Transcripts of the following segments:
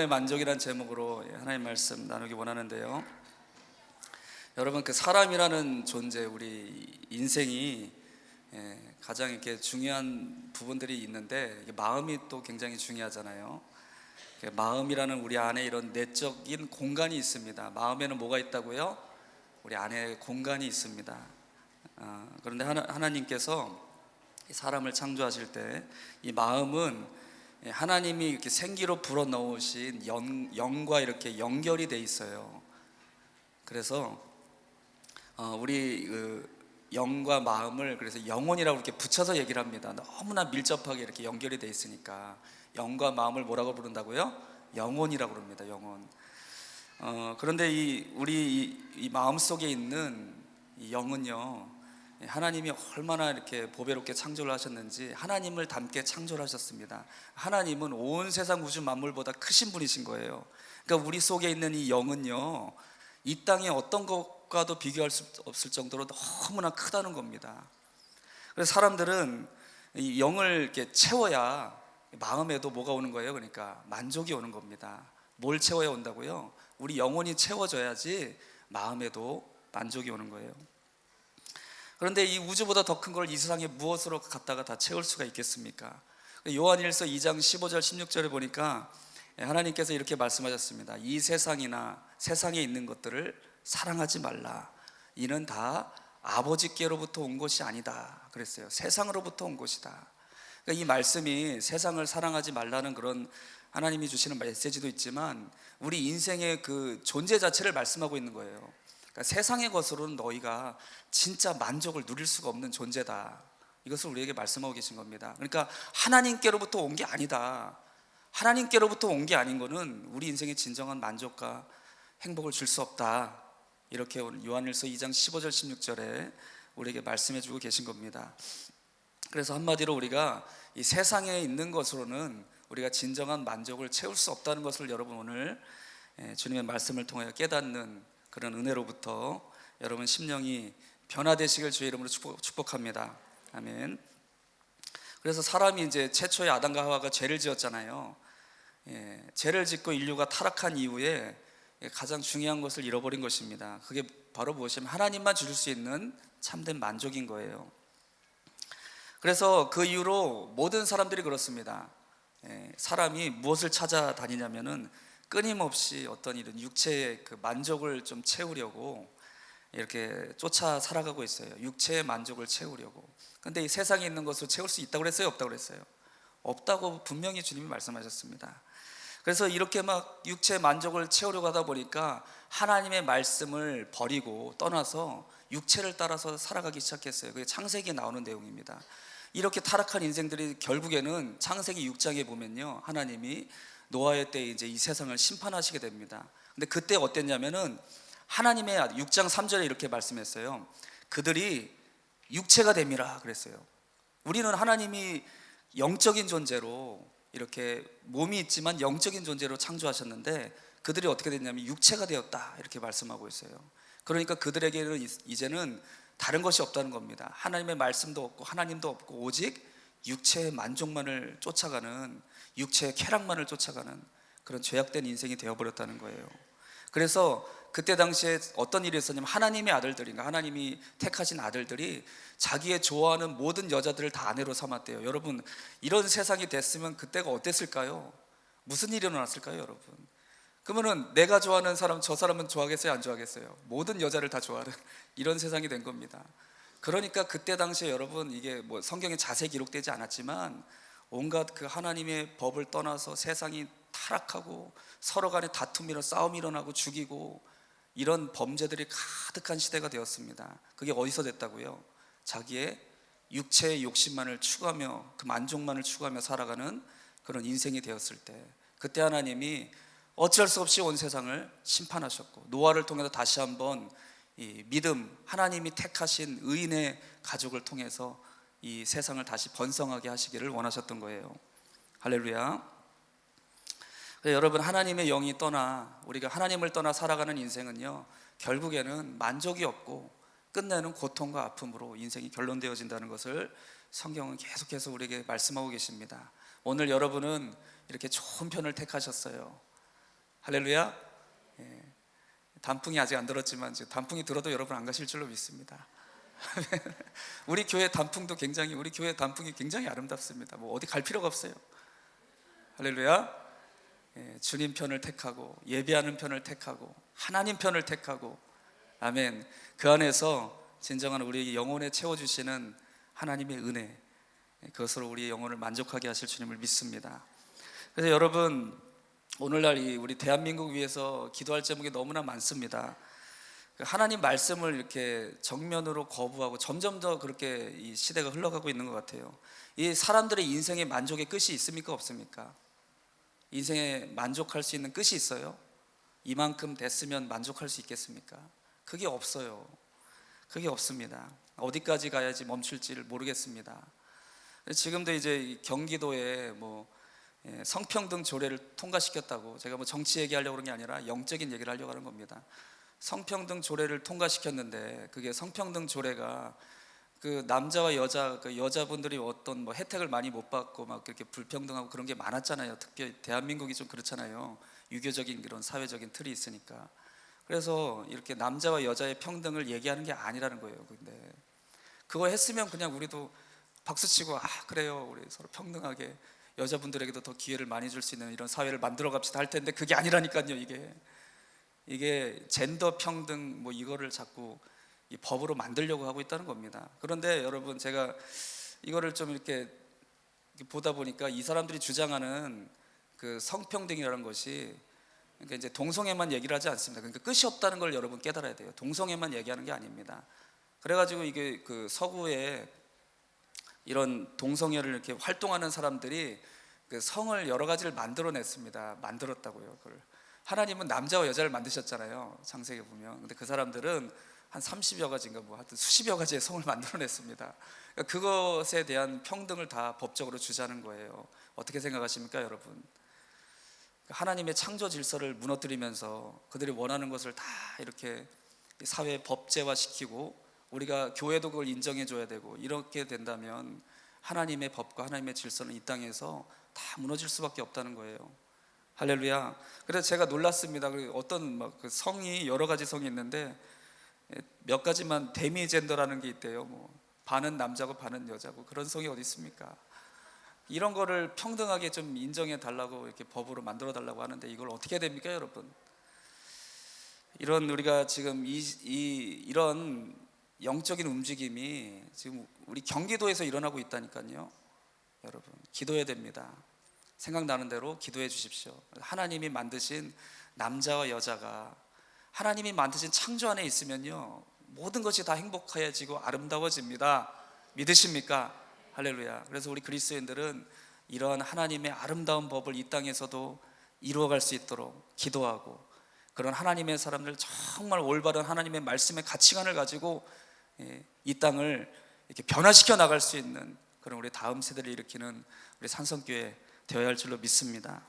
영혼의 만족이란 제목으로 하나님 말씀 나누기 원하는데요. 여러분, 그 사람이라는 존재, 우리 인생이 가장 이렇게 중요한 부분들이 있는데 마음이 또 굉장히 중요하잖아요. 마음이라는 우리 안에 이런 내적인 공간이 있습니다. 마음에는 뭐가 있다고요? 우리 안에 공간이 있습니다. 그런데 하나님께서 사람을 창조하실 때 이 마음은 하나님이 이렇게 생기로 불어넣으신 영과 이렇게 연결이 돼 있어요. 그래서 우리 영과 마음을 그래서 영혼이라고 이렇게 붙여서 얘기를 합니다. 너무나 밀접하게 이렇게 연결이 돼 있으니까 영과 마음을 뭐라고 부른다고요? 영혼이라고 부릅니다. 영혼. 그런데 우리 마음 속에 있는 이 영은요, 하나님이 얼마나 이렇게 보배롭게 창조를 하셨는지 하나님을 닮게 창조를 하셨습니다. 하나님은 온 세상 우주 만물보다 크신 분이신 거예요. 그러니까 우리 속에 있는 이 영은요, 이 땅에 어떤 것과도 비교할 수 없을 정도로 너무나 크다는 겁니다. 그래서 사람들은 이 영을 이렇게 채워야 마음에도 뭐가 오는 거예요? 그러니까 만족이 오는 겁니다. 뭘 채워야 온다고요? 우리 영혼이 채워져야지 마음에도 만족이 오는 거예요. 그런데 이 우주보다 더 큰 걸 이 세상에 무엇으로 갖다가 다 채울 수가 있겠습니까? 요한일서 2장 15절 16절에 보니까 하나님께서 이렇게 말씀하셨습니다. 이 세상이나 세상에 있는 것들을 사랑하지 말라. 이는 다 아버지께로부터 온 것이 아니다 그랬어요. 세상으로부터 온 것이다. 그러니까 이 말씀이 세상을 사랑하지 말라는 그런 하나님이 주시는 메시지도 있지만 우리 인생의 그 존재 자체를 말씀하고 있는 거예요. 그러니까 세상의 것으로는 너희가 진짜 만족을 누릴 수가 없는 존재다. 이것을 우리에게 말씀하고 계신 겁니다. 그러니까 하나님께로부터 온 게 아니다. 하나님께로부터 온 게 아닌 거는 우리 인생의 진정한 만족과 행복을 줄 수 없다. 이렇게 요한일서 2장 15절 16절에 우리에게 말씀해 주고 계신 겁니다. 그래서 한마디로 우리가 이 세상에 있는 것으로는 우리가 진정한 만족을 채울 수 없다는 것을 여러분 오늘 주님의 말씀을 통해 깨닫는 그런 은혜로부터 여러분 심령이 변화되시길 주의 이름으로 축복합니다. 아멘. 그래서 사람이 이제 최초의 아담과 하와가 죄를 지었잖아요. 죄를 짓고 인류가 타락한 이후에 가장 중요한 것을 잃어버린 것입니다. 그게 바로 무엇이냐면 하나님만 주실 수 있는 참된 만족인 거예요. 그래서 그 이후로 모든 사람들이 그렇습니다. 사람이 무엇을 찾아다니냐면은 끊임없이 어떤 이런 육체의 그 만족을 좀 채우려고 이렇게 쫓아 살아가고 있어요. 육체의 만족을 채우려고. 근데 이 세상에 있는 것을 채울 수 있다고 그랬어요? 없다고 그랬어요? 없다고 분명히 주님이 말씀하셨습니다. 그래서 이렇게 막 육체의 만족을 채우려고 하다 보니까 하나님의 말씀을 버리고 떠나서 육체를 따라서 살아가기 시작했어요. 그게 창세기에 나오는 내용입니다. 이렇게 타락한 인생들이 결국에는 창세기 6장에 보면요, 하나님이 노아의 때에 이제 이 세상을 심판하시게 됩니다. 근데 그때 어땠냐면은 하나님의 6장 3절에 이렇게 말씀했어요. 그들이 육체가 됨이라 그랬어요. 우리는 하나님이 영적인 존재로 이렇게 몸이 있지만 영적인 존재로 창조하셨는데 그들이 어떻게 됐냐면 육체가 되었다 이렇게 말씀하고 있어요. 그러니까 그들에게는 이제는 다른 것이 없다는 겁니다. 하나님의 말씀도 없고 하나님도 없고 오직 육체의 만족만을 쫓아가는, 육체의 쾌락만을 쫓아가는 그런 죄악된 인생이 되어버렸다는 거예요. 그래서 그때 당시에 어떤 일이 있었냐면 하나님의 아들들인가, 하나님이 택하신 아들들이 자기의 좋아하는 모든 여자들을 다 아내로 삼았대요. 여러분, 이런 세상이 됐으면 그때가 어땠을까요? 무슨 일이 일어났을까요, 여러분? 그러면은 내가 좋아하는 사람, 저 사람은 좋아하겠어요, 안 좋아하겠어요? 모든 여자를 다 좋아하는 이런 세상이 된 겁니다. 그러니까 그때 당시에 여러분, 이게 뭐 성경에 자세히 기록되지 않았지만 온갖 그 하나님의 법을 떠나서 세상이 타락하고 서로 간에 다툼이나 싸움이 일어나고 죽이고 이런 범죄들이 가득한 시대가 되었습니다. 그게 어디서 됐다고요? 자기의 육체의 욕심만을 추구하며 그 만족만을 추구하며 살아가는 그런 인생이 되었을 때, 그때 하나님이 어쩔 수 없이 온 세상을 심판하셨고 노아를 통해서 다시 한번 이 믿음, 하나님이 택하신 의인의 가족을 통해서 이 세상을 다시 번성하게 하시기를 원하셨던 거예요. 할렐루야. 여러분, 하나님의 영이 떠나 우리가 하나님을 떠나 살아가는 인생은요, 결국에는 만족이 없고 끝내는 고통과 아픔으로 인생이 결론되어진다는 것을 성경은 계속해서 우리에게 말씀하고 계십니다. 오늘 여러분은 이렇게 좋은 편을 택하셨어요. 할렐루야. 예. 단풍이 아직 안 들었지만 단풍이 들어도 여러분 안 가실 줄로 믿습니다. 우리 교회 단풍도 우리 교회 단풍이 굉장히 아름답습니다. 뭐 어디 갈 필요가 없어요. 할렐루야. 예, 주님 편을 택하고 예배하는 편을 택하고 하나님 편을 택하고, 아멘. 그 안에서 진정한 우리 영혼에 채워주시는 하나님의 은혜, 그것으로 우리 영혼을 만족하게 하실 주님을 믿습니다. 그래서 여러분, 오늘날 우리 대한민국 위해서 기도할 제목이 너무나 많습니다. 하나님 말씀을 이렇게 정면으로 거부하고 점점 더 그렇게 이 시대가 흘러가고 있는 것 같아요. 이 사람들의 인생의 만족의 끝이 있습니까, 없습니까? 인생에 만족할 수 있는 끝이 있어요? 이만큼 됐으면 만족할 수 있겠습니까? 그게 없어요. 그게 없습니다. 어디까지 가야지 멈출지를 모르겠습니다. 지금도 이제 경기도에 성평등 조례를 통과시켰다고, 제가 정치 얘기하려고 그런 게 아니라 영적인 얘기를 하려고 하는 겁니다. 성평등 조례를 통과시켰는데, 그게 성평등 조례가 그 남자와 여자분들이 어떤 혜택을 많이 못 받고 막 그렇게 불평등하고 그런 게 많았잖아요. 특히 대한민국이 좀 그렇잖아요. 유교적인 그런 사회적인 틀이 있으니까. 그래서 이렇게 남자와 여자의 평등을 얘기하는 게 아니라는 거예요. 근데 그거 했으면 그냥 우리도 박수치고, 그래요, 우리 서로 평등하게 여자분들에게도 더 기회를 많이 줄 수 있는 이런 사회를 만들어 갑시다 할 텐데, 그게 아니라니까요. 이게 젠더 평등 이거를 자꾸 이 법으로 만들려고 하고 있다는 겁니다. 그런데 여러분, 제가 이거를 좀 이렇게 보다 보니까 이 사람들이 주장하는 그 성평등이라는 것이, 그러니까 이제 동성애만 얘기를 하지 않습니다. 그러니까 끝이 없다는 걸 여러분 깨달아야 돼요. 동성애만 얘기하는 게 아닙니다. 그래가지고 이게 그 서구에 이런 동성애를 이렇게 활동하는 사람들이 그 성을 여러 가지를 만들어냈습니다. 만들었다고요. 그걸 하나님은 남자와 여자를 만드셨잖아요, 창세기에 보면. 근데 그 사람들은 한 30여 가지인가 하여튼 수십여 가지의 성을 만들어냈습니다. 그러니까 그것에 대한 평등을 다 법적으로 주자는 거예요. 어떻게 생각하십니까, 여러분? 하나님의 창조 질서를 무너뜨리면서 그들이 원하는 것을 다 이렇게 사회 법제화시키고, 우리가 교회도 그걸 인정해줘야 되고, 이렇게 된다면 하나님의 법과 하나님의 질서는 이 땅에서 다 무너질 수밖에 없다는 거예요. 할렐루야. 그래서 제가 놀랐습니다. 어떤 그 성이 여러 가지 성이 있는데 몇 가지만 데미젠더라는 게 있대요. 반은 남자고 반은 여자고, 그런 성이 어디 있습니까? 이런 거를 평등하게 좀 인정해 달라고 이렇게 법으로 만들어 달라고 하는데, 이걸 어떻게 해야 됩니까, 여러분? 이런 우리가 지금 이런 영적인 움직임이 지금 우리 경기도에서 일어나고 있다니까요. 여러분, 기도해야 됩니다. 생각나는 대로 기도해 주십시오. 하나님이 만드신 남자와 여자가 하나님이 만드신 창조 안에 있으면요, 모든 것이 다 행복해지고 아름다워집니다. 믿으십니까? 할렐루야. 그래서 우리 그리스도인들은 이러한 하나님의 아름다운 법을 이 땅에서도 이루어갈 수 있도록 기도하고, 그런 하나님의 사람들, 정말 올바른 하나님의 말씀의 가치관을 가지고 이 땅을 이렇게 변화시켜 나갈 수 있는 그런 우리 다음 세대를 일으키는 우리 산성교회 되어야 할 줄로 믿습니다.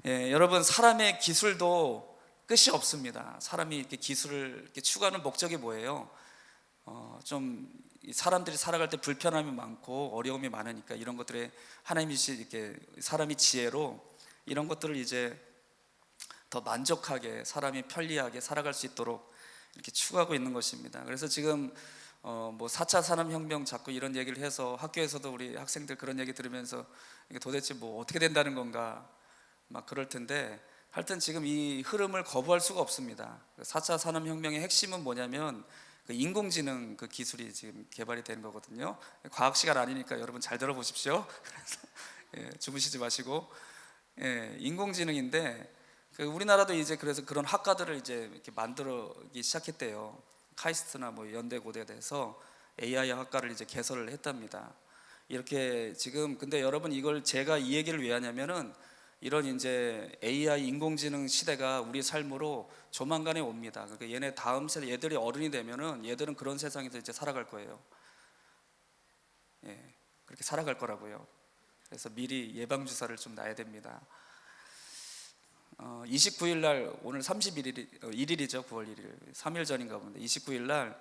여러분, 사람의 기술도 끝이 없습니다. 사람이 이렇게 기술을 이렇게 추구하는 목적이 뭐예요? 좀 사람들이 살아갈 때 불편함이 많고 어려움이 많으니까, 이런 것들에 하나님이 이렇게 사람이 지혜로 이런 것들을 이제 더 만족하게, 사람이 편리하게 살아갈 수 있도록 이렇게 추구하고 있는 것입니다. 그래서 지금 4차 산업혁명 자꾸 이런 얘기를 해서 학교에서도 우리 학생들 그런 얘기 들으면서 이게 도대체 어떻게 된다는 건가 막 그럴 텐데, 하여튼 지금 이 흐름을 거부할 수가 없습니다. 4차 산업혁명의 핵심은 뭐냐면 그 인공지능 그 기술이 지금 개발이 되는 거거든요. 과학 시간 아니니까 여러분 잘 들어보십시오. 그래서 주무시지 마시고, 인공지능인데 우리나라도 이제 그래서 그런 학과들을 이제 이렇게 만들기 시작했대요. 카이스트나 연대고대에서 AI 학과를 이제 개설을 했답니다. 이렇게 지금, 근데 여러분, 이걸 제가 이 얘기를 왜 하냐면은 이런 이제 AI 인공지능 시대가 우리 삶으로 조만간에 옵니다. 그러니까 얘네 다음 세대, 얘들이 어른이 되면은 얘들은 그런 세상에서 이제 살아갈 거예요. 그렇게 살아갈 거라고요. 그래서 미리 예방 주사를 좀 놔야 됩니다. 29일 날, 오늘 1일이죠. 9월 1일, 3일 전인가 본데 29일 날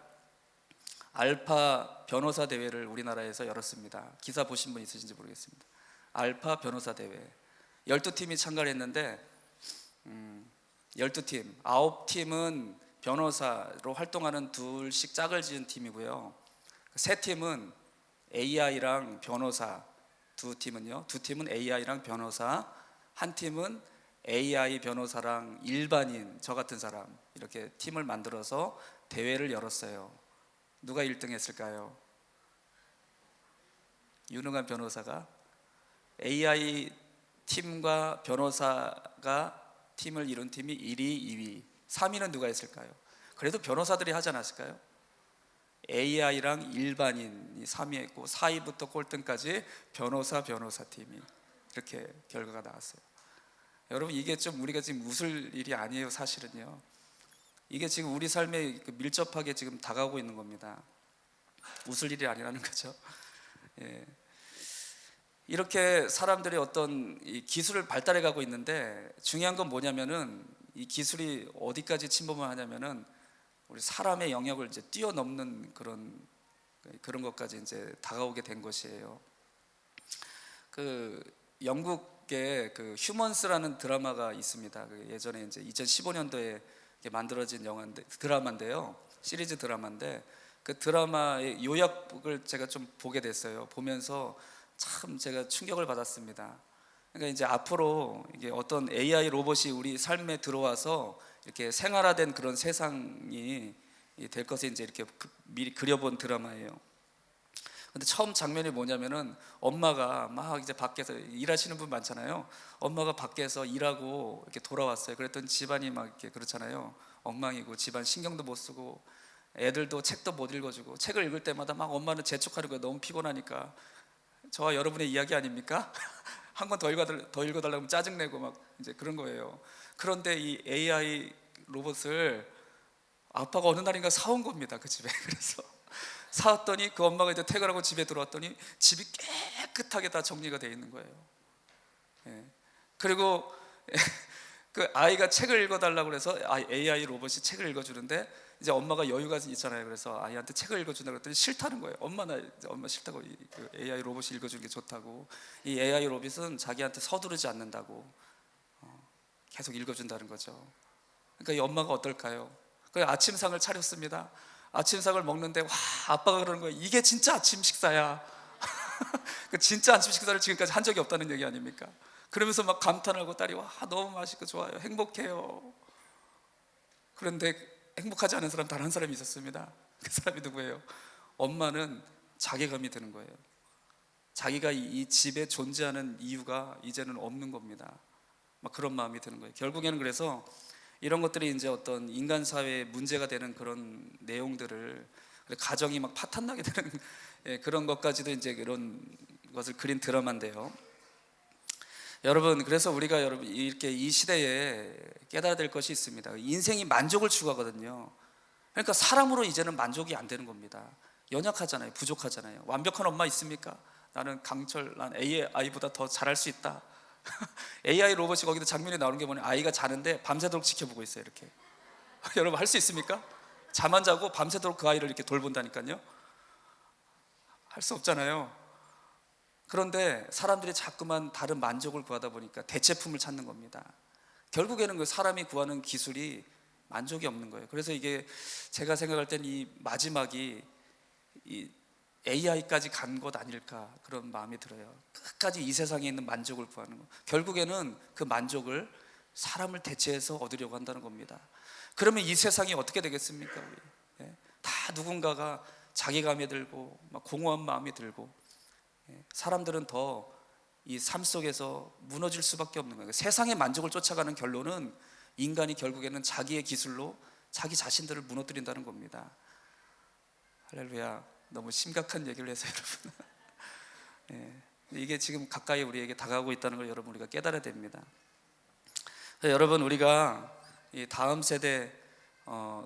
알파 변호사 대회를 우리나라에서 열었습니다. 기사 보신 분 있으신지 모르겠습니다. 알파 변호사 대회 12팀이 참가를 했는데 12팀, 9팀은 변호사로 활동하는 둘씩 짝을 지은 팀이고요. 3팀은 AI랑 변호사, 두 팀은 AI랑 변호사, 한 팀은 AI 변호사랑 일반인, 저 같은 사람, 이렇게 팀을 만들어서 대회를 열었어요. 누가 1등 했을까요? 유능한 변호사가 AI 팀과 변호사가 팀을 이룬 팀이 1위, 2위, 3위는 누가 했을까요? 그래도 변호사들이 하지 않았을까요? AI랑 일반인이 3위 했고 4위부터 꼴등까지 변호사팀이, 이렇게 결과가 나왔어요. 여러분, 이게 좀 우리가 지금 웃을 일이 아니에요. 사실은요, 이게 지금 우리 삶에 밀접하게 지금 다가오고 있는 겁니다. 웃을 일이 아니라는 거죠. 예. 이렇게 사람들이 어떤 이 기술을 발달해 가고 있는데, 중요한 건 뭐냐면은 이 기술이 어디까지 침범을 하냐면은 우리 사람의 영역을 이제 뛰어넘는 그런 것까지 이제 다가오게 된 것이에요. 그 영국의 그 휴먼스라는 드라마가 있습니다. 그 예전에 이제 2015년도에 만들어진 드라마인데요. 시리즈 드라마인데, 그 드라마의 요약을 제가 좀 보게 됐어요. 보면서 참 제가 충격을 받았습니다. 그러니까 이제 앞으로 이게 어떤 AI 로봇이 우리 삶에 들어와서 이렇게 생활화된 그런 세상이 될 것을 이제 이렇게 미리 그려본 드라마예요. 근데 처음 장면이 뭐냐면은 엄마가 막 이제 밖에서 일하시는 분 많잖아요. 엄마가 밖에서 일하고 이렇게 돌아왔어요. 그랬더니 집안이 막 이렇게 그렇잖아요. 엉망이고 집안 신경도 못 쓰고 애들도 책도 못 읽어주고, 책을 읽을 때마다 막 엄마는 재촉하는 거예요. 너무 피곤하니까. 저와 여러분의 이야기 아닙니까? 한 권 더 읽어달라고 하면 짜증내고 막 이제 그런 거예요. 그런데 이 AI 로봇을 아빠가 어느 날인가 사온 겁니다, 그 집에. 그래서 사왔더니 그 엄마가 이제 퇴근하고 집에 들어왔더니 집이 깨끗하게 다 정리가 되어 있는 거예요. 예. 그리고 그 아이가 책을 읽어달라고 그래서 AI 로봇이 책을 읽어주는데, 이제 엄마가 여유가 있잖아요. 그래서 아이한테 책을 읽어준다고 그랬더니 싫다는 거예요. 엄마 싫다고, 그 AI 로봇이 읽어주는 게 좋다고. 이 AI 로봇은 자기한테 서두르지 않는다고 계속 읽어준다는 거죠. 그러니까 이 엄마가 어떨까요? 그 아침상을 차렸습니다. 아침상을 먹는데 와, 아빠가 그러는 거예요. 이게 진짜 아침 식사야. 그 진짜 아침 식사를 지금까지 한 적이 없다는 얘기 아닙니까? 그러면서 막 감탄하고 딸이 와, 너무 맛있고 좋아요, 행복해요. 그런데 행복하지 않은 사람 단 한 사람이 있었습니다. 그 사람이 누구예요? 엄마는 자괴감이 드는 거예요. 자기가 이 집에 존재하는 이유가 이제는 없는 겁니다. 막 그런 마음이 드는 거예요. 결국에는 그래서 이런 것들이 이제 어떤 인간 사회에 문제가 되는 그런 내용들을, 가정이 막 파탄나게 되는 그런 것까지도 이제 그런 것을 그린 드라마인데요. 여러분, 그래서 우리가 이렇게 이 시대에 깨달아야 될 것이 있습니다. 인생이 만족을 추구하거든요. 그러니까 사람으로 이제는 만족이 안 되는 겁니다. 연약하잖아요. 부족하잖아요. 완벽한 엄마 있습니까? 나는 강철, 난 AI보다 더 잘할 수 있다. AI 로봇이 거기다 장면에 나오는 게 뭐냐, 아이가 자는데 밤새도록 지켜보고 있어요. 이렇게. 여러분, 할 수 있습니까? 잠 안 자고 밤새도록 그 아이를 이렇게 돌본다니까요. 할 수 없잖아요. 그런데 사람들이 자꾸만 다른 만족을 구하다 보니까 대체품을 찾는 겁니다. 결국에는 그 사람이 구하는 기술이 만족이 없는 거예요. 그래서 이게 제가 생각할 땐 이 마지막이 이 AI까지 간 것 아닐까, 그런 마음이 들어요. 끝까지 이 세상에 있는 만족을 구하는 거, 결국에는 그 만족을 사람을 대체해서 얻으려고 한다는 겁니다. 그러면 이 세상이 어떻게 되겠습니까? 우리? 다 누군가가 자괴감이 들고 막 공허한 마음이 들고, 사람들은 더 이 삶 속에서 무너질 수밖에 없는 거예요. 세상의 만족을 쫓아가는 결론은 인간이 결국에는 자기의 기술로 자기 자신들을 무너뜨린다는 겁니다. 할렐루야. 너무 심각한 얘기를 해서 여러분, 이게 지금 가까이 우리에게 다가오고 있다는 걸 여러분, 우리가 깨달아야 됩니다. 여러분, 우리가 이 다음 세대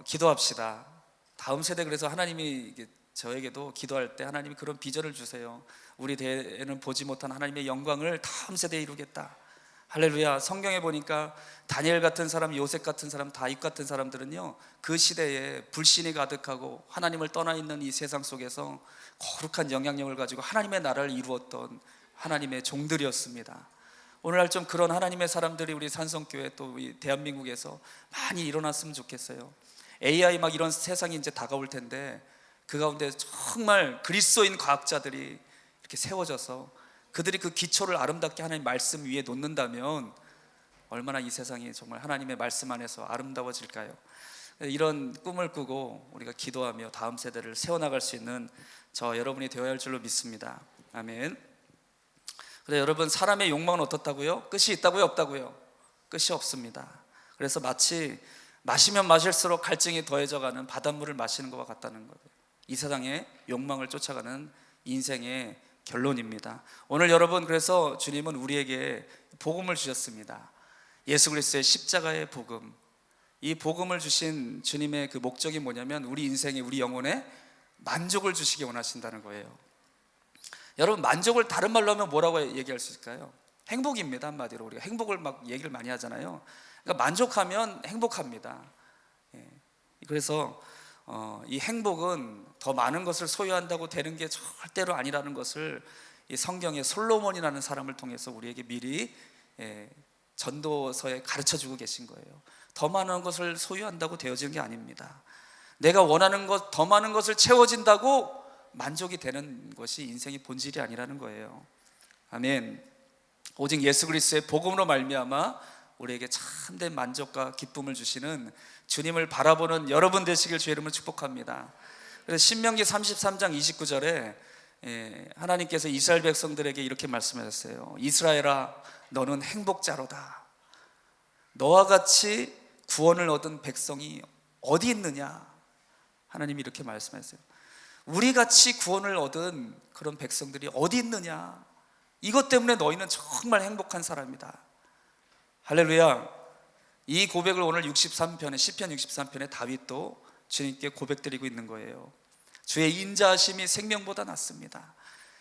기도합시다. 다음 세대, 그래서 하나님이 저에게도 기도할 때 하나님이 그런 비전을 주세요. 우리 대에는 보지 못한 하나님의 영광을 다음 세대에 이루겠다. 할렐루야. 성경에 보니까 다니엘 같은 사람, 요셉 같은 사람, 다윗 같은 사람들은요, 그 시대에 불신이 가득하고 하나님을 떠나 있는 이 세상 속에서 거룩한 영향력을 가지고 하나님의 나라를 이루었던 하나님의 종들이었습니다. 오늘날 좀 그런 하나님의 사람들이 우리 산성교회 또 우리 대한민국에서 많이 일어났으면 좋겠어요. AI 막 이런 세상이 이제 다가올 텐데 그 가운데 정말 그리스도인 과학자들이 이렇게 세워져서 그들이 그 기초를 아름답게 하나님 말씀 위에 놓는다면 얼마나 이 세상이 정말 하나님의 말씀 안에서 아름다워질까요? 이런 꿈을 꾸고 우리가 기도하며 다음 세대를 세워나갈 수 있는 저 여러분이 되어야 할 줄로 믿습니다. 아멘. 그래, 여러분, 사람의 욕망은 어떻다고요? 끝이 있다고요? 없다고요? 끝이 없습니다. 그래서 마치 마시면 마실수록 갈증이 더해져가는 바닷물을 마시는 것과 같다는 거예요. 이 세상의 욕망을 쫓아가는 인생의 결론입니다. 오늘 여러분, 그래서 주님은 우리에게 복음을 주셨습니다. 예수 그리스도의 십자가의 복음. 이 복음을 주신 주님의 그 목적이 뭐냐면 우리 인생에, 우리 영혼에 만족을 주시기 원하신다는 거예요. 여러분, 만족을 다른 말로 하면 뭐라고 얘기할 수 있을까요? 행복입니다. 한마디로 우리가 행복을 막 얘기를 많이 하잖아요. 그러니까 만족하면 행복합니다. 그래서 이 행복은 더 많은 것을 소유한다고 되는 게 절대로 아니라는 것을 이 성경의 솔로몬이라는 사람을 통해서 우리에게 미리 전도서에 가르쳐주고 계신 거예요. 더 많은 것을 소유한다고 되어지는 게 아닙니다. 내가 원하는 것, 더 많은 것을 채워진다고 만족이 되는 것이 인생의 본질이 아니라는 거예요. 아멘. 오직 예수 그리스도의 복음으로 말미암아 우리에게 참된 만족과 기쁨을 주시는 주님을 바라보는 여러분 되시길 주의 이름으로 축복합니다. 그래서 신명기 33장 29절에 하나님께서 이스라엘 백성들에게 이렇게 말씀하셨어요. 이스라엘아, 너는 행복자로다. 너와 같이 구원을 얻은 백성이 어디 있느냐? 하나님이 이렇게 말씀하셨어요. 우리같이 구원을 얻은 그런 백성들이 어디 있느냐? 이것 때문에 너희는 정말 행복한 사람이다. 할렐루야. 이 고백을 오늘 63편에, 시편 63편에 다윗도 주님께 고백드리고 있는 거예요. 주의 인자하심이 생명보다 낫습니다.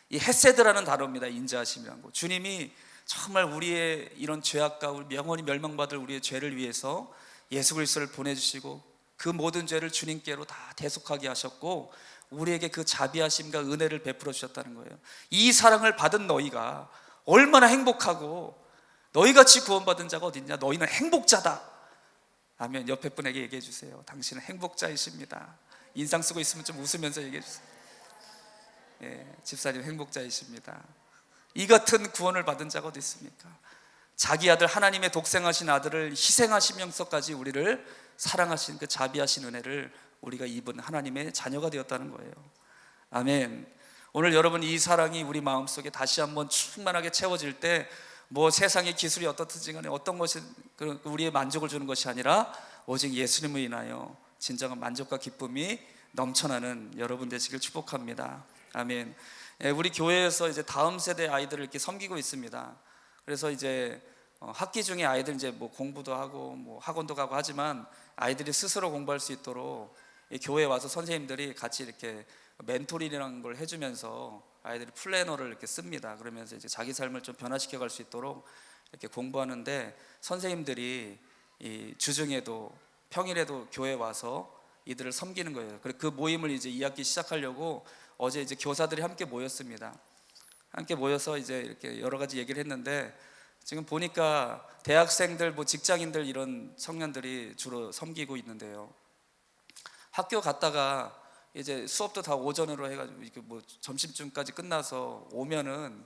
이 헤세드라는 단어입니다. 인자하심이라는 거. 주님이 정말 우리의 이런 죄악과 우리 영원히 멸망받을 우리의 죄를 위해서 예수 그리스도를 보내주시고 그 모든 죄를 주님께로 다 대속하게 하셨고 우리에게 그 자비하심과 은혜를 베풀어 주셨다는 거예요. 이 사랑을 받은 너희가 얼마나 행복하고 너희같이 구원받은 자가 어디 있냐? 너희는 행복자다. 아멘. 옆에 분에게 얘기해 주세요. 당신은 행복자이십니다. 인상 쓰고 있으면 좀 웃으면서 얘기해 주세요. 집사님 행복자이십니다. 이 같은 구원을 받은 자가 어디 있습니까? 자기 아들, 하나님의 독생하신 아들을 희생하시면서까지 우리를 사랑하신 그 자비하신 은혜를 우리가 입은 하나님의 자녀가 되었다는 거예요. 아멘. 오늘 여러분, 이 사랑이 우리 마음속에 다시 한번 충만하게 채워질 때 뭐 세상의 기술이 어떻든지 간에 어떤 것이 우리의 만족을 주는 것이 아니라 오직 예수님을 인하여 진정한 만족과 기쁨이 넘쳐나는 여러분 되시길 축복합니다. 아멘. 우리 교회에서 이제 다음 세대 아이들을 이렇게 섬기고 있습니다. 그래서 이제 학기 중에 아이들 이제 뭐 공부도 하고 뭐 학원도 가고 하지만 아이들이 스스로 공부할 수 있도록 교회에 와서 선생님들이 같이 이렇게 멘토링이라는 걸 해주면서 아이들이 플래너를 이렇게 씁니다. 그러면서 이제 자기 삶을 좀 변화시켜 갈 수 있도록 이렇게 공부하는데 선생님들이 이 주중에도 평일에도 교회에 와서 이들을 섬기는 거예요. 그래서 그 모임을 이제 2학기 시작하려고 어제 이제 교사들이 함께 모였습니다. 함께 모여서 이제 이렇게 여러 가지 얘기를 했는데 지금 보니까 대학생들, 뭐 직장인들 이런 청년들이 주로 섬기고 있는데요. 학교 갔다가 이제 수업도 다 오전으로 해가지고 이렇게 뭐 점심쯤까지 끝나서 오면은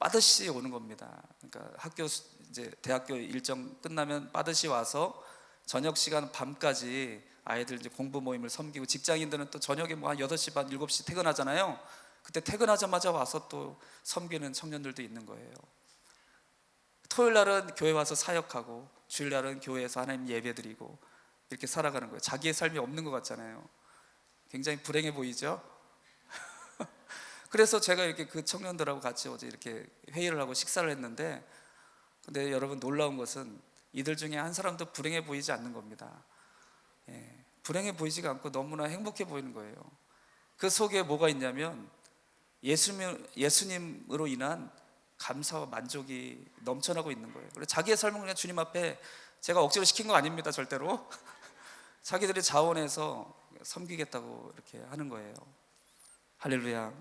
빠듯이 오는 겁니다. 그러니까 학교 이제 대학교 일정 끝나면 빠듯이 와서 저녁 시간 밤까지 아이들 이제 공부 모임을 섬기고 직장인들은 또 저녁에 뭐 한 8시 반, 7시 퇴근하잖아요. 그때 퇴근하자마자 와서 또 섬기는 청년들도 있는 거예요. 토요일 날은 교회 와서 사역하고 주일 날은 교회에서 하나님 예배드리고 이렇게 살아가는 거예요. 자기의 삶이 없는 것 같잖아요. 굉장히 불행해 보이죠? 그래서 제가 이렇게 그 청년들하고 같이 어제 이렇게 회의를 하고 식사를 했는데 근데 여러분 놀라운 것은 이들 중에 한 사람도 불행해 보이지 않는 겁니다. 불행해 보이지가 않고 너무나 행복해 보이는 거예요. 그 속에 뭐가 있냐면 예수님으로 인한 감사와 만족이 넘쳐나고 있는 거예요. 그래서 자기의 삶은 그냥 주님 앞에 제가 억지로 시킨 거 아닙니다. 절대로. 자기들이 자원해서 섬기겠다고 이렇게 하는 거예요. 할렐루야.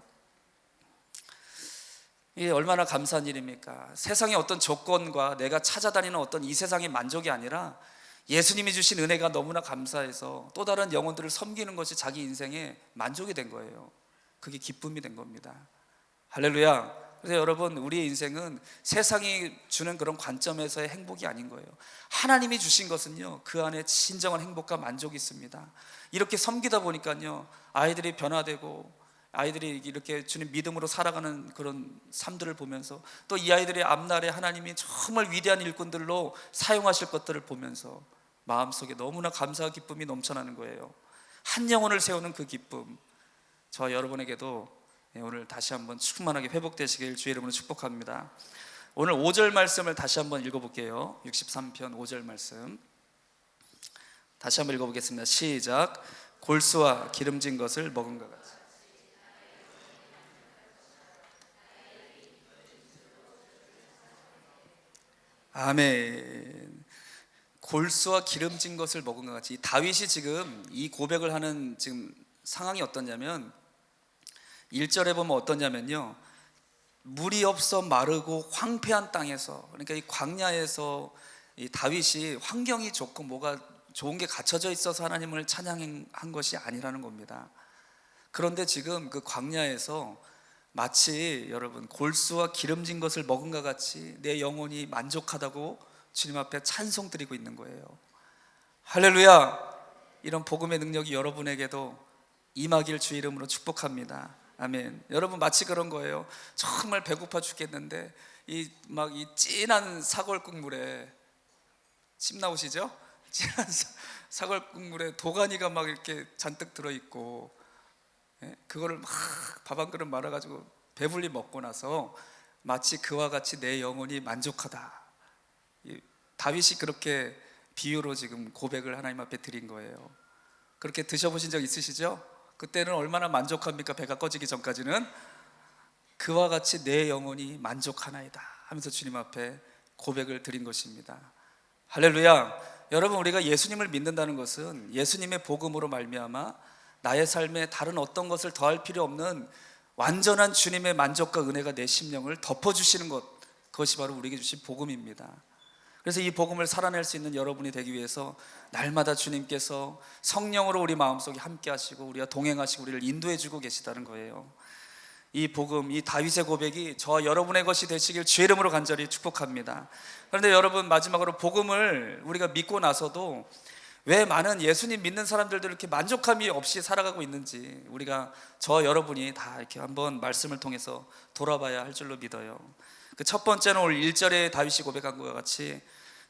이게 얼마나 감사한 일입니까? 세상의 어떤 조건과 내가 찾아다니는 어떤 이 세상의 만족이 아니라 예수님이 주신 은혜가 너무나 감사해서 또 다른 영혼들을 섬기는 것이 자기 인생의 만족이 된 거예요. 그게 기쁨이 된 겁니다. 할렐루야. 그래서 여러분, 우리의 인생은 세상이 주는 그런 관점에서의 행복이 아닌 거예요. 하나님이 주신 것은요, 그 안에 진정한 행복과 만족이 있습니다. 이렇게 섬기다 보니까요, 아이들이 변화되고 아이들이 이렇게 주님 믿음으로 살아가는 그런 삶들을 보면서 또 이 아이들의 앞날에 하나님이 정말 위대한 일꾼들로 사용하실 것들을 보면서 마음속에 너무나 감사와 기쁨이 넘쳐나는 거예요. 한 영혼을 세우는 그 기쁨, 저와 여러분에게도 오늘 다시 한번 충만하게 회복되시길 주의 이름으로 축복합니다. 오늘 5절 말씀을 다시 한번 읽어볼게요. 63편 5절 말씀 다시 한번 읽어보겠습니다. 시작. 골수와 기름진 것을 먹은 것 같이. 아멘. 골수와 기름진 것을 먹은 것 같이. 다윗이 지금 이 고백을 하는 지금 상황이 어떠냐면 1절에 보면 어떠냐면요, 물이 없어 마르고 황폐한 땅에서, 그러니까 이 광야에서 이 다윗이 환경이 좋고 뭐가 좋은 게 갖춰져 있어서 하나님을 찬양한 것이 아니라는 겁니다. 그런데 지금 그 광야에서 마치 여러분 골수와 기름진 것을 먹은 것 같이 내 영혼이 만족하다고 주님 앞에 찬송 드리고 있는 거예요. 할렐루야. 이런 복음의 능력이 여러분에게도 임하길 주의 이름으로 축복합니다. 아멘. 여러분, 마치 그런 거예요. 정말 배고파 죽겠는데 이 진한 사골 국물에, 침 나오시죠? 진한 사골 국물에 도가니가 막 이렇게 잔뜩 들어있고, 그거를 막 밥 한 그릇 말아가지고 배불리 먹고 나서 마치 그와 같이 내 영혼이 만족하다. 다윗이 그렇게 비유로 지금 고백을 하나님 앞에 드린 거예요. 그렇게 드셔보신 적 있으시죠? 그때는 얼마나 만족합니까? 배가 꺼지기 전까지는. 그와 같이 내 영혼이 만족하나이다 하면서 주님 앞에 고백을 드린 것입니다. 할렐루야. 여러분, 우리가 예수님을 믿는다는 것은 예수님의 복음으로 말미암아 나의 삶에 다른 어떤 것을 더할 필요 없는 완전한 주님의 만족과 은혜가 내 심령을 덮어주시는 것, 그것이 바로 우리에게 주신 복음입니다. 그래서 이 복음을 살아낼 수 있는 여러분이 되기 위해서 날마다 주님께서 성령으로 우리 마음속에 함께 하시고 우리와 동행하시고 우리를 인도해 주고 계시다는 거예요. 이 복음, 이 다윗의 고백이 저와 여러분의 것이 되시길 주의 이름으로 간절히 축복합니다. 그런데 여러분, 마지막으로 복음을 우리가 믿고 나서도 왜 많은 예수님 믿는 사람들도 이렇게 만족함이 없이 살아가고 있는지 우리가, 저 여러분이 다 이렇게 한번 말씀을 통해서 돌아봐야 할 줄로 믿어요. 그 첫 번째는 오늘 1절에 다윗이 고백한 것과 같이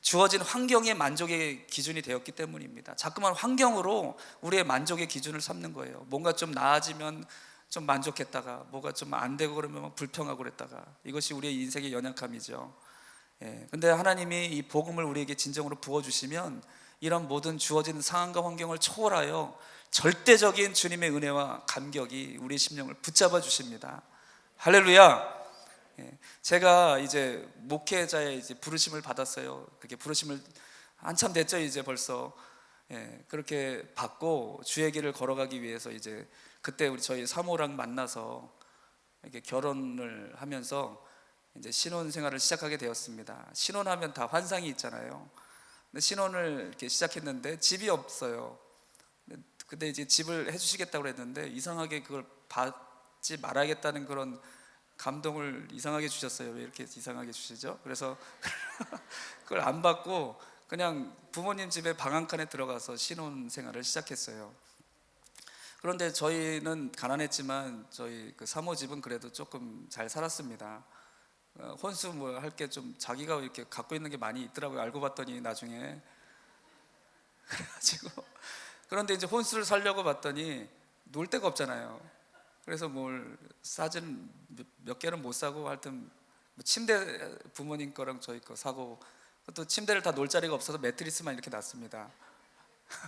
주어진 환경의 만족의 기준이 되었기 때문입니다. 자꾸만 환경으로 우리의 만족의 기준을 삼는 거예요. 뭔가 좀 나아지면 좀 만족했다가 뭐가 좀 안 되고 그러면 불평하고 그랬다가, 이것이 우리의 인생의 연약함이죠. 근데 하나님이 이 복음을 우리에게 진정으로 부어주시면 이런 모든 주어진 상황과 환경을 초월하여 절대적인 주님의 은혜와 감격이 우리의 심령을 붙잡아 주십니다. 할렐루야. 제가 이제 목회자의 이제 부르심을 받았어요. 그렇게 부르심을 한참 됐죠, 이제 벌써. 그렇게 받고 주의 길을 걸어가기 위해서 이제 그때 저희 사모랑 만나서 이렇게 결혼을 하면서 이제 신혼 생활을 시작하게 되었습니다. 신혼하면 다 환상이 있잖아요. 근데 신혼을 이렇게 시작했는데 집이 없어요. 근데 이제 집을 해주시겠다고 했는데 이상하게 그걸 받지 말아야겠다는 그런 감동을 이상하게 주셨어요. 왜 이렇게 이상하게 주시죠? 그래서 그걸 안 받고 그냥 부모님 집에 방 한 칸에 들어가서 신혼 생활을 시작했어요. 그런데 저희는 가난했지만 저희 그 사모집은 그래도 조금 잘 살았습니다. 혼수 뭐 할 게 좀 자기가 이렇게 갖고 있는 게 많이 있더라고요. 알고 봤더니 나중에. 그래가지고 그런데 이제 혼수를 살려고 봤더니 놀 데가 없잖아요. 그래서 뭘 사진 몇 개는 못 사고, 하여튼 침대 부모님 거랑 저희 거 사고, 또 침대를 다 놓을 자리가 없어서 매트리스만 이렇게 놨습니다.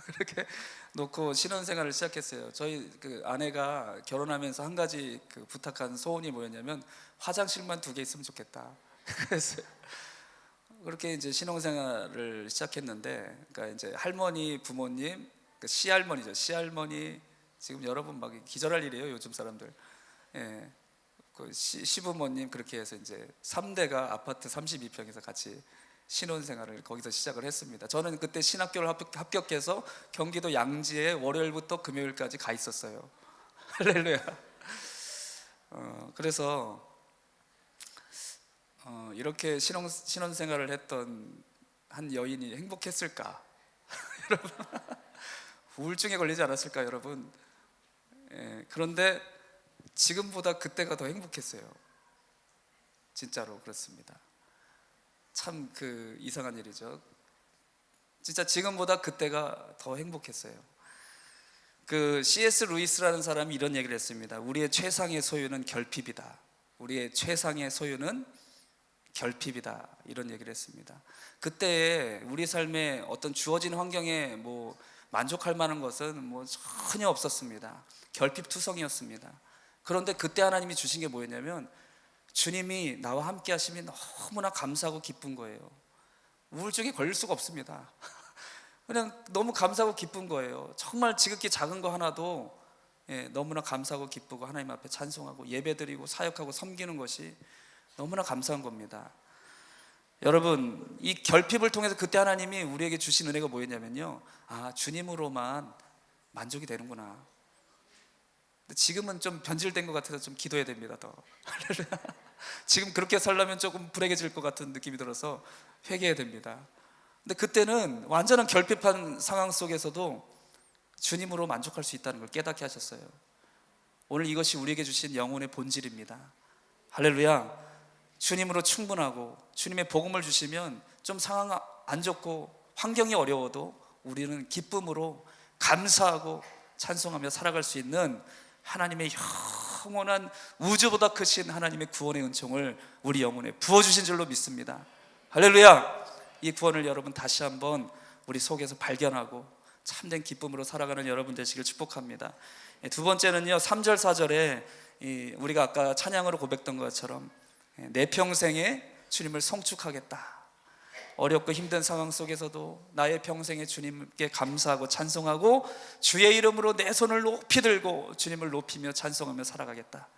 그렇게 놓고 신혼생활을 시작했어요. 저희 그 아내가 결혼하면서 한 가지 그 부탁한 소원이 뭐였냐면 화장실만 2개 있으면 좋겠다. 그래서 그렇게 이제 신혼생활을 시작했는데, 그러니까 이제 할머니, 부모님, 그 시할머니죠. 시할머니 지금 여러분 막 기절할 일이에요, 요즘 사람들. 그 시부모님 그렇게 해서 이제 3대가 아파트 32평에서 같이 신혼생활을 거기서 시작을 했습니다. 저는 그때 신학교를 합격해서 경기도 양지에 월요일부터 금요일까지 가 있었어요. 할렐루야. 그래서 이렇게 신혼생활을 했던 한 여인이 행복했을까? 여러분, 우울증에 걸리지 않았을까, 여러분? 그런데 지금보다 그때가 더 행복했어요. 진짜로 그렇습니다. 참 그 이상한 일이죠. 진짜 지금보다 그때가 더 행복했어요. 그 C.S. 루이스라는 사람이 이런 얘기를 했습니다. 우리의 최상의 소유는 결핍이다. 우리의 최상의 소유는 결핍이다. 이런 얘기를 했습니다. 그때 우리 삶에 어떤 주어진 환경에 뭐 만족할 만한 것은 뭐 전혀 없었습니다. 결핍투성이었습니다. 그런데 그때 하나님이 주신 게 뭐였냐면 주님이 나와 함께 하심이 너무나 감사하고 기쁜 거예요. 우울증에 걸릴 수가 없습니다. 그냥 너무 감사하고 기쁜 거예요. 정말 지극히 작은 거 하나도 너무나 감사하고 기쁘고 하나님 앞에 찬송하고 예배드리고 사역하고 섬기는 것이 너무나 감사한 겁니다. 여러분, 이 결핍을 통해서 그때 하나님이 우리에게 주신 은혜가 뭐였냐면요, 주님으로만 만족이 되는구나. 근데 지금은 좀 변질된 것 같아서 좀 기도해야 됩니다. 더 지금 그렇게 살려면 조금 불행해질 것 같은 느낌이 들어서 회개해야 됩니다. 근데 그때는 완전한 결핍한 상황 속에서도 주님으로 만족할 수 있다는 걸 깨닫게 하셨어요. 오늘 이것이 우리에게 주신 영혼의 본질입니다. 할렐루야. 주님으로 충분하고 주님의 복음을 주시면 좀 상황 안 좋고 환경이 어려워도 우리는 기쁨으로 감사하고 찬송하며 살아갈 수 있는 하나님의 영원한 우주보다 크신 하나님의 구원의 은총을 우리 영혼에 부어주신 줄로 믿습니다. 할렐루야. 이 구원을 여러분 다시 한번 우리 속에서 발견하고 참된 기쁨으로 살아가는 여러분 되시길 축복합니다. 두 번째는요, 3절 4절에 우리가 아까 찬양으로 고백했던 것처럼 내 평생에 주님을 송축하겠다. 어렵고 힘든 상황 속에서도 나의 평생에 주님께 감사하고 찬송하고 주의 이름으로 내 손을 높이 들고 주님을 높이며 찬송하며 살아가겠다.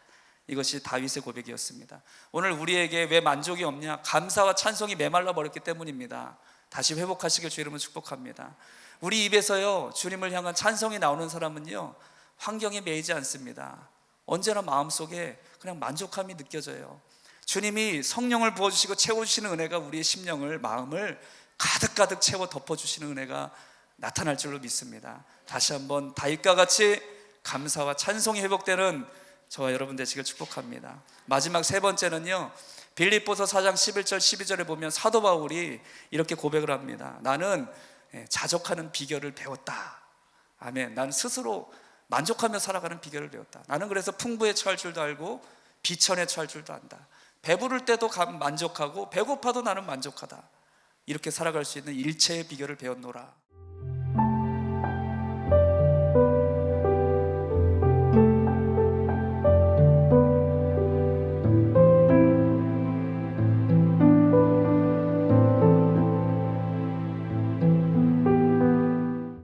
이것이 다윗의 고백이었습니다. 오늘 우리에게 왜 만족이 없냐? 감사와 찬송이 메말라 버렸기 때문입니다. 다시 회복하시길 주 이름으로 축복합니다. 우리 입에서요, 주님을 향한 찬송이 나오는 사람은요, 환경에 매이지 않습니다. 언제나 마음속에 그냥 만족함이 느껴져요. 주님이 성령을 부어주시고 채워주시는 은혜가 우리의 심령을, 마음을 가득가득 채워 덮어주시는 은혜가 나타날 줄로 믿습니다. 다시 한번 다윗과 같이 감사와 찬송이 회복되는 저와 여러분 되시길 축복합니다. 마지막 세 번째는요, 빌립보서 4장 11절 12절에 보면 사도 바울이 이렇게 고백을 합니다. 나는 자족하는 비결을 배웠다. 아멘. 나는 스스로 만족하며 살아가는 비결을 배웠다. 나는 그래서 풍부에 처할 줄도 알고 비천에 처할 줄도 안다. 배부를 때도 만족하고 배고파도 나는 만족하다. 이렇게 살아갈 수 있는 일체의 비결을 배웠노라.